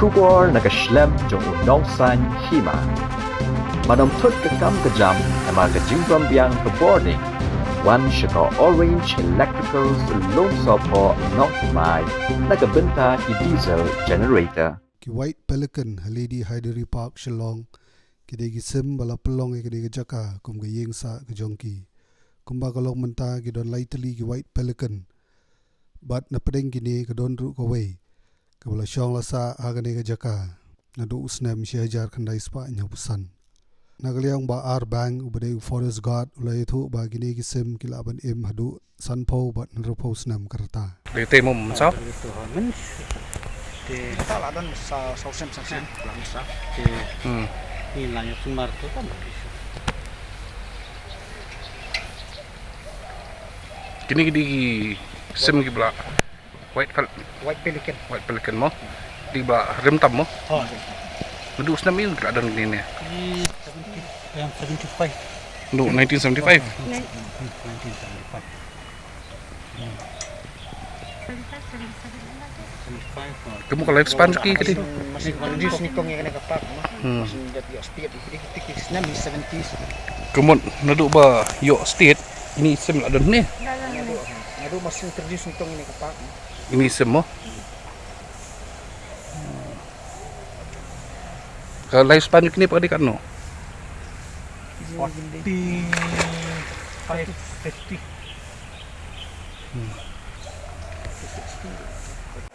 Kubor nag-shlem jong Nongsaiñ Hima. Manamtut ka kam ka jam na mga kajingwam biyang ka boarding. One shaka orange electrical sulong sopo Nongsaiñ nagabenta ki diesel generator. Ki white Pelican Lady Hydari Park Shillong kidegi sim bala pelong kidegi jaka kum ga yengsa ke jongki kumba kalong menta ki don lightly ki white Pelican but na pedeng kini ke don ru ko wei ke bala shong la sa agane ke jaka na do snem shajar khandai spa nyopusan nagaliang ba ar bang ubade forest guard ulai thu ba kini ki sim ki laban im hadu sanpho but nro pho snem karta để tìm một sao thì ta là đơn sau xem làm sao thì nhìn là những mar tốt lắm kini di sim ki bla white white pelican mo di bla rem tam mo oh duduk senam ini ada ni ni 75 no 1975 kamu kalau lifespan seki kedi masih kondisi ni kong yang nak pak masih jadi setiap di snem 70s kamu naduk ba yo state ini sim ada ni ngadu masih introduce ni kong ini ke pak ini sim mo kalau lifespan kini pada kan no 45 50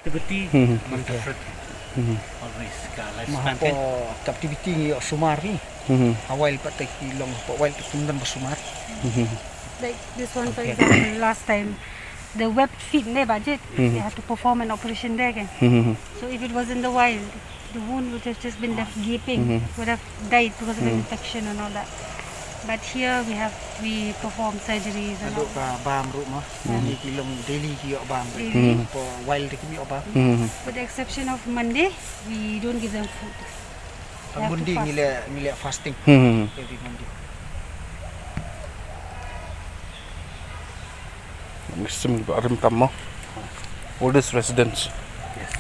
Activity always ka lifespan kan activity ni sumar ni awal patek ilong awal tundan basumar like this one for example last time the web feet ne budget they had to perform an operation there again so if it was in the wild the wound would have just been left gaping would have died because of an infection and all that but here we perform surgeries and all ka bam rumah ni ilong daily ki bam for wild ki bam with the exception of Monday we don't give them food. They have to Monday fast. nila fasting every Monday sim ki rem tam mo oldest residents yes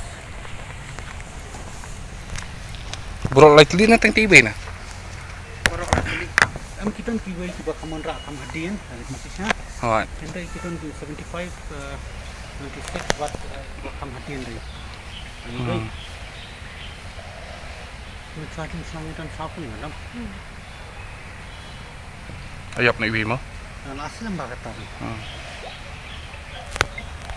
bro likely na tang TV na kita kiwai ki bakamon ra kam hadin masih sya ha kita 75 96 watt bakam hadin ri ni ni charging sangitan sapun ngalam ayap na iwi mo aslam ba kata